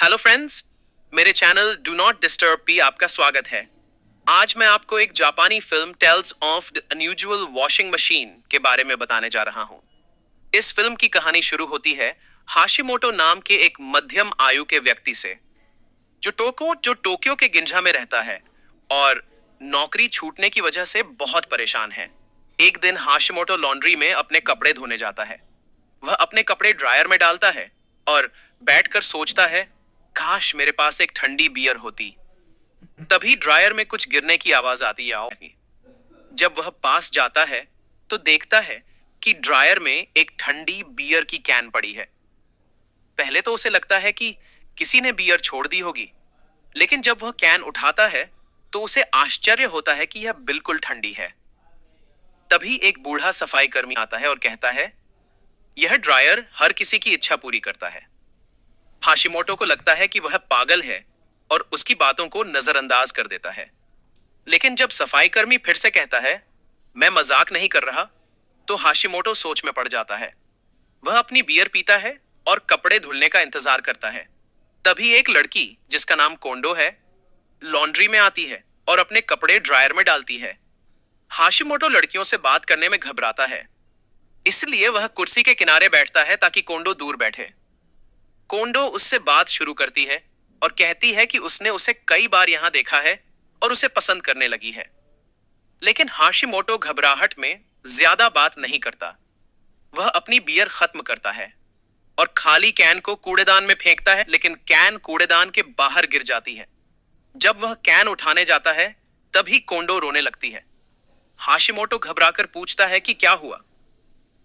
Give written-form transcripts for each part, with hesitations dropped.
Hello friends, मेरे channel do not disturb पे आपका स्वागत है। आज मैं आपको एक जापानी film tales of the unusual washing machine के बारे में बताने जा रहा हूँ। इस फिल्म की कहानी शुरू होती है हाशिमोटो नाम के एक मध्यम आयु के व्यक्ति से, जो टोक्यो के गिंझा में रहता है और नौकरी छूटने की वजह से बहुत परेशान है। एक दिन हाशिमोटो लॉन्ड्री में अपने कपड़े धोने जाता है। वह अपने कपड़े ड्रायर में डालता है और बैठकर सोचता है, काश मेरे पास एक ठंडी बियर होती। तभी ड्रायर में कुछ गिरने की आवाज आती है। जब वह पास जाता है तो देखता है कि ड्रायर में एक ठंडी बियर की कैन पड़ी है। पहले तो उसे लगता है कि किसी ने बियर छोड़ दी होगी, लेकिन जब वह कैन उठाता है तो उसे आश्चर्य होता है कि यह बिल्कुल ठंडी है। तभी एक बूढ़ा सफाई कर्मी आता है और कहता है, यह ड्रायर हर किसी की इच्छा पूरी करता है। हाशिमोटो को लगता है कि वह पागल है और उसकी बातों को नजरअंदाज कर देता है। लेकिन जब सफाई कर्मी फिर से कहता है, मैं मजाक नहीं कर रहा, तो हाशिमोटो सोच में पड़ जाता है। वह अपनी बियर पीता है और कपड़े धुलने का इंतजार करता है। तभी एक लड़की जिसका नाम कोंडो है, लॉन्ड्री में आती है और अपने कपड़े ड्रायर में डालती है। हाशिमोटो लड़कियों से बात करने में घबराता है, इसलिए वह कुर्सी के किनारे बैठता है ताकि कोंडो दूर बैठे। कोंडो उससे बात शुरू करती है और कहती है कि उसने उसे कई बार यहां देखा है और उसे पसंद करने लगी है। लेकिन हाशिमोटो घबराहट में ज्यादा बात नहीं करता। वह अपनी बियर खत्म करता है और खाली कैन को कूड़ेदान में फेंकता है, लेकिन कैन कूड़ेदान के बाहर गिर जाती है। जब वह कैन उठाने जाता है तभी कोंडो रोने लगती है। हाशिमोटो घबराकर पूछता है कि क्या हुआ।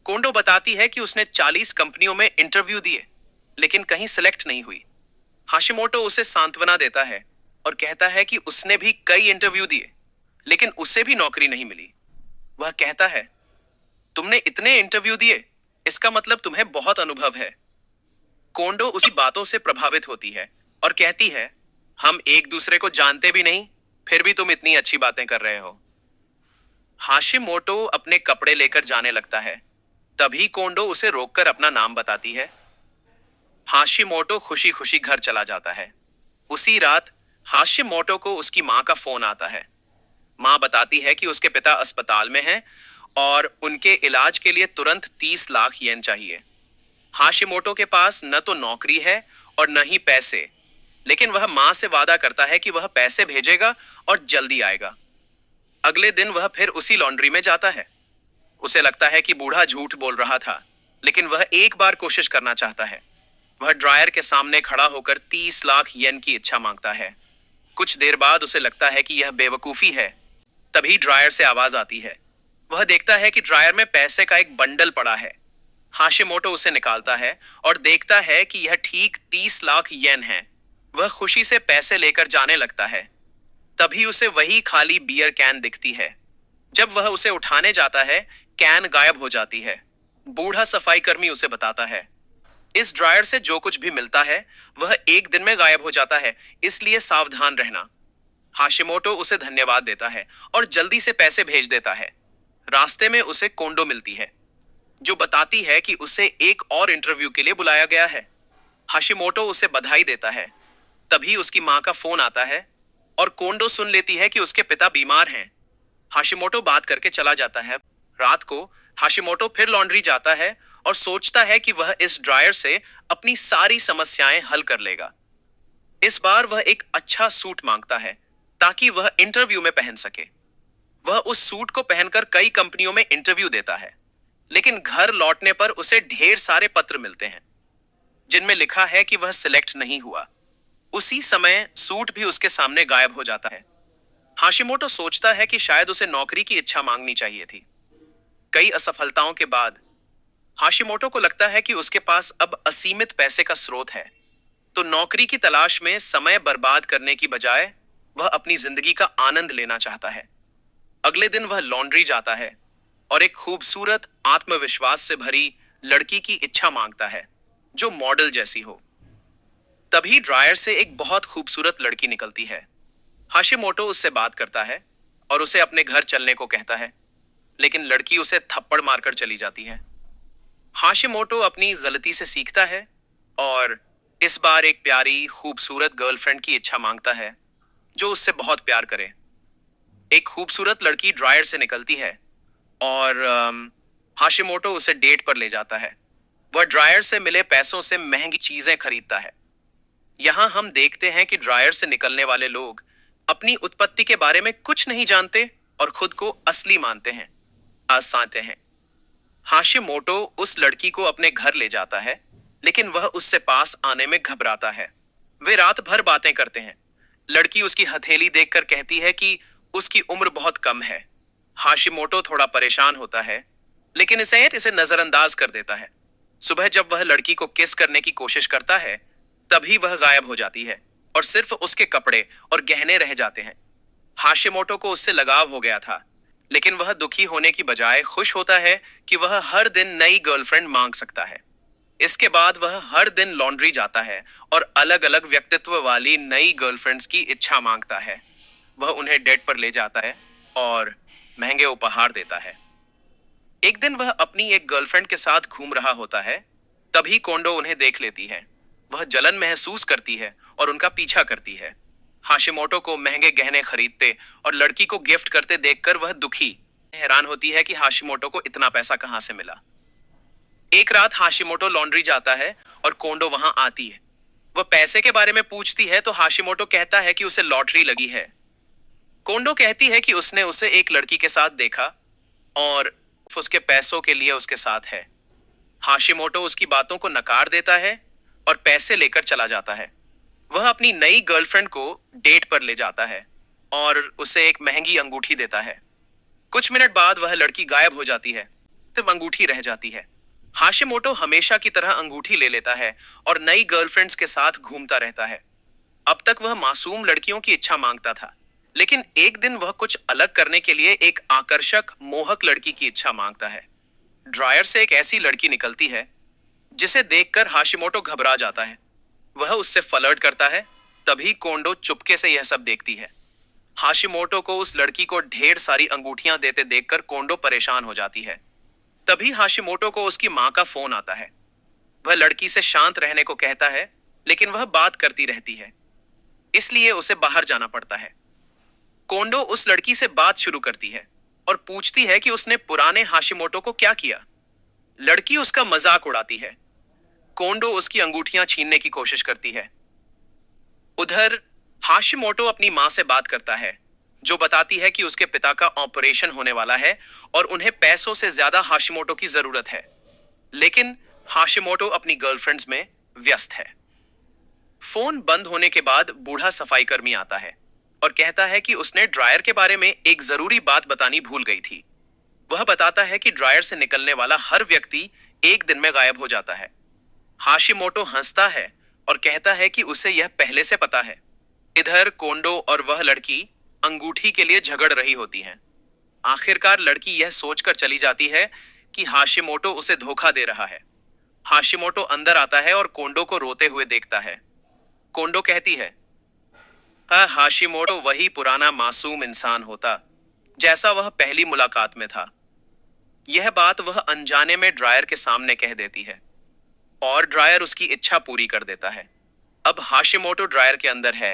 कोंडो बताती है कि उसने 40 कंपनियों में इंटरव्यू दिए, लेकिन कहीं सिलेक्ट नहीं हुई। हाशिमोटो उसे सांत्वना देता है और कहता है कि उसने भी कई इंटरव्यू दिए, लेकिन उसे भी नौकरी नहीं मिली। वह कहता है, तुमने इतने इंटरव्यू दिए, इसका मतलब तुम्हें बहुत अनुभव है। कोंडो उसी बातों से प्रभावित होती है और कहती है, हम एक दूसरे को जानते भी नहीं, फिर भी तुम इतनी अच्छी बातें कर रहे हो। हाशिमोटो अपने कपड़े लेकर जाने लगता है। तभी कोंडो उसे रोककर अपना नाम बताती है। हाशिमोटो खुशी खुशी घर चला जाता है। उसी रात हाशिमोटो को उसकी मां का फोन आता है। मां बताती है कि उसके पिता अस्पताल में हैं और उनके इलाज के लिए तुरंत 30 लाख येन चाहिए। हाशिमोटो के पास न तो नौकरी है और न ही पैसे, लेकिन वह मां से वादा करता है कि वह पैसे भेजेगा और जल्दी आएगा। अगले दिन वह फिर उसी लॉन्ड्री में जाता है। उसे लगता है कि बूढ़ा झूठ बोल रहा था, लेकिन वह एक बार कोशिश करना चाहता है। वह ड्रायर के सामने खड़ा होकर 30 लाख येन की इच्छा मांगता है। कुछ देर बाद उसे लगता है कि यह बेवकूफी है। तभी ड्रायर से आवाज आती है। वह देखता है कि ड्रायर में पैसे का एक बंडल पड़ा है। हाशिमोटो उसे निकालता है और देखता है कि यह ठीक 30 लाख येन है। वह खुशी से पैसे लेकर जाने लगता है। तभी उसे वही खाली बियर कैन दिखती है। जब वह उसे उठाने जाता है, कैन गायब हो जाती है। बूढ़ा सफाई कर्मी उसे बताता है, इस ड्रायर से जो कुछ भी मिलता है वह एक दिन में गायब हो जाता है, इसलिए सावधान रहना। हाशिमोटो उसे धन्यवाद देता है और जल्दी से पैसे भेज देता है। रास्ते में उसे कोंडो मिलती है, जो बताती है कि उसे एक और इंटरव्यू के लिए बुलाया गया है। हाशिमोटो उसे बधाई देता है। तभी उसकी मां का फोन आता है और कोंडो सुन लेती है कि उसके पिता बीमार हैं। हाशिमोटो बात करके चला जाता है। रात को हाशिमोटो फिर लॉन्ड्री जाता है और सोचता है कि वह इस ड्रायर से अपनी सारी समस्याएं हल कर लेगा। इस बार वह एक अच्छा सूट मांगता है ताकि वह इंटरव्यू में पहन सके। वह उस सूट को पहनकर कई कंपनियों में इंटरव्यू देता है, लेकिन घर लौटने पर उसे ढेर सारे पत्र मिलते हैं जिनमें लिखा है कि वह सिलेक्ट नहीं हुआ। उसी समय सूट भी उसके सामने गायब हो जाता है। हाशिमोटो सोचता है कि शायद उसे नौकरी की इच्छा मांगनी चाहिए थी। कई असफलताओं के बाद हाशिमोटो को लगता है कि उसके पास अब असीमित पैसे का स्रोत है, तो नौकरी की तलाश में समय बर्बाद करने की बजाय वह अपनी जिंदगी का आनंद लेना चाहता है। अगले दिन वह लॉन्ड्री जाता है और एक खूबसूरत, आत्मविश्वास से भरी लड़की की इच्छा मांगता है जो मॉडल जैसी हो। तभी ड्रायर से एक बहुत खूबसूरत लड़की निकलती है। हाशिमोटो उससे बात करता है और उसे अपने घर चलने को कहता है, लेकिन लड़की उसे थप्पड़ मारकर चली जाती है। हाशिमोटो अपनी गलती से सीखता है और इस बार एक प्यारी खूबसूरत गर्लफ्रेंड की इच्छा मांगता है जो उससे बहुत प्यार करे। एक खूबसूरत लड़की ड्रायर से निकलती है और हाशिमोटो उसे डेट पर ले जाता है। वह ड्रायर से मिले पैसों से महंगी चीजें खरीदता है। यहाँ हम देखते हैं कि ड्रायर से निकलने वाले लोग अपनी उत्पत्ति के बारे में कुछ नहीं जानते और खुद को असली मानते हैं, आसाते हैं। हाशिमोटो उस लड़की को अपने घर ले जाता है, लेकिन वह उससे पास आने में घबराता है। वे रात भर बातें करते हैं। लड़की उसकी हथेली देखकर कहती है कि उसकी उम्र बहुत कम है। हाशिमोटो थोड़ा परेशान होता है, लेकिन इसे नजरअंदाज कर देता है। सुबह जब वह लड़की को किस करने की कोशिश करता है, तभी वह गायब हो जाती है और सिर्फ उसके कपड़े और गहने रह जाते हैं। हाशिमोटो को उससे लगाव हो गया था, लेकिन वह दुखी होने की बजाय खुश होता है कि वह हर दिन नई गर्लफ्रेंड मांग सकता है। इसके बाद वह हर दिन लॉन्ड्री जाता है और अलग अलग व्यक्तित्व वाली नई गर्लफ्रेंड्स की इच्छा मांगता है। वह उन्हें डेट पर ले जाता है और महंगे उपहार देता है। एक दिन वह अपनी एक गर्लफ्रेंड के साथ घूम रहा होता है, तभी कोंडो उन्हें देख लेती है। वह जलन महसूस करती है और उनका पीछा करती है। हाशिमोटो को महंगे गहने खरीदते और लड़की को गिफ्ट करते देखकर वह दुखी हैरान होती है कि हाशिमोटो को इतना पैसा कहां से मिला। एक रात हाशिमोटो लॉन्ड्री जाता है और कोंडो वहां आती है। वह पैसे के बारे में पूछती है तो हाशिमोटो कहता है कि उसे लॉटरी लगी है। कोंडो कहती है कि उसने उसे एक लड़की के साथ देखा और उसके पैसों के लिए उसके साथ है। हाशिमोटो उसकी बातों को नकार देता है और पैसे लेकर चला जाता है। वह अपनी नई गर्लफ्रेंड को डेट पर ले जाता है और उसे एक महंगी अंगूठी देता है। कुछ मिनट बाद वह लड़की गायब हो जाती है, सिर्फ अंगूठी रह जाती है। हाशिमोटो हमेशा की तरह अंगूठी ले लेता है और नई गर्लफ्रेंड्स के साथ घूमता रहता है। अब तक वह मासूम लड़कियों की इच्छा मांगता था, लेकिन एक दिन वह कुछ अलग करने के लिए एक आकर्षक मोहक लड़की की इच्छा मांगता है। ड्रायर से एक ऐसी लड़की निकलती है जिसे देखकर हाशिमोटो घबरा जाता है। वह उससे फ्लर्ट करता है, तभी कोंडो चुपके से यह सब देखती है। हाशिमोटो को उस लड़की को ढेर सारी अंगूठियां देते देखकर कोंडो परेशान हो जाती है। तभी हाशिमोटो को उसकी मां का फोन आता है। वह लड़की से शांत रहने को कहता है, लेकिन वह बात करती रहती है, इसलिए उसे बाहर जाना पड़ता है। कोंडो उस लड़की से बात शुरू करती है और पूछती है कि उसने पुराने हाशिमोटो को क्या किया। लड़की उसका मजाक उड़ाती है। कोंडो उसकी अंगूठियां छीनने की कोशिश करती है। उधर हाशिमोटो अपनी मां से बात करता है, जो बताती है कि उसके पिता का ऑपरेशन होने वाला है और उन्हें पैसों से ज्यादा हाशिमोटो की जरूरत है। लेकिन हाशिमोटो अपनी गर्लफ्रेंड्स में व्यस्त है। फोन बंद होने के बाद बूढ़ा सफाई कर्मी आता है और कहता है कि उसने ड्रायर के बारे में एक जरूरी बात बतानी भूल गई थी। वह बताता है कि ड्रायर से निकलने वाला हर व्यक्ति एक दिन में गायब हो जाता है। हाशिमोटो हंसता है और कहता है कि उसे यह पहले से पता है। इधर कोंडो और वह लड़की अंगूठी के लिए झगड़ रही होती हैं। आखिरकार लड़की यह सोचकर चली जाती है कि हाशिमोटो उसे धोखा दे रहा है। हाशिमोटो अंदर आता है और कोंडो को रोते हुए देखता है। कोंडो कहती है, हाँ, हाशिमोटो वही पुराना मासूम इंसान होता जैसा वह पहली मुलाकात में था। यह बात वह अनजाने में ड्रायर के सामने कह देती है और ड्रायर उसकी इच्छा पूरी कर देता है। अब हाशिमोटो ड्रायर के अंदर है,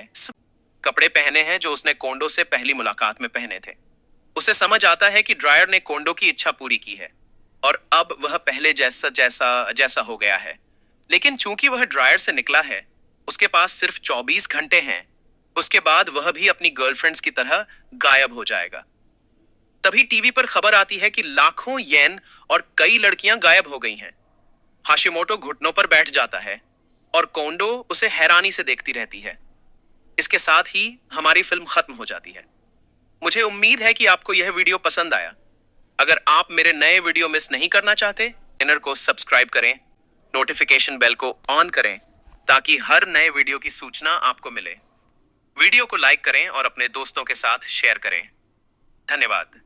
कपड़े पहने हैं जो उसने कोंडो से पहली मुलाकात में पहने थे। उसे समझ आता है कि ड्रायर ने कोंडो की इच्छा पूरी की है और अब वह पहले जैसा जैसा जैसा हो गया है। लेकिन चूंकि वह ड्रायर से निकला है, उसके पास सिर्फ 24 घंटे हैं। उसके बाद वह भी अपनी गर्लफ्रेंड्स की तरह गायब हो जाएगा। तभी टीवी पर खबर आती है कि लाखों येन और कई लड़कियां गायब हो गई हैं। हाशिमोटो घुटनों पर बैठ जाता है और कोंडो उसे हैरानी से देखती रहती है। इसके साथ ही हमारी फिल्म खत्म हो जाती है। मुझे उम्मीद है कि आपको यह वीडियो पसंद आया। अगर आप मेरे नए वीडियो मिस नहीं करना चाहते, चैनल को सब्सक्राइब करें, नोटिफिकेशन बेल को ऑन करें ताकि हर नए वीडियो की सूचना आपको मिले। वीडियो को लाइक करें और अपने दोस्तों के साथ शेयर करें। धन्यवाद।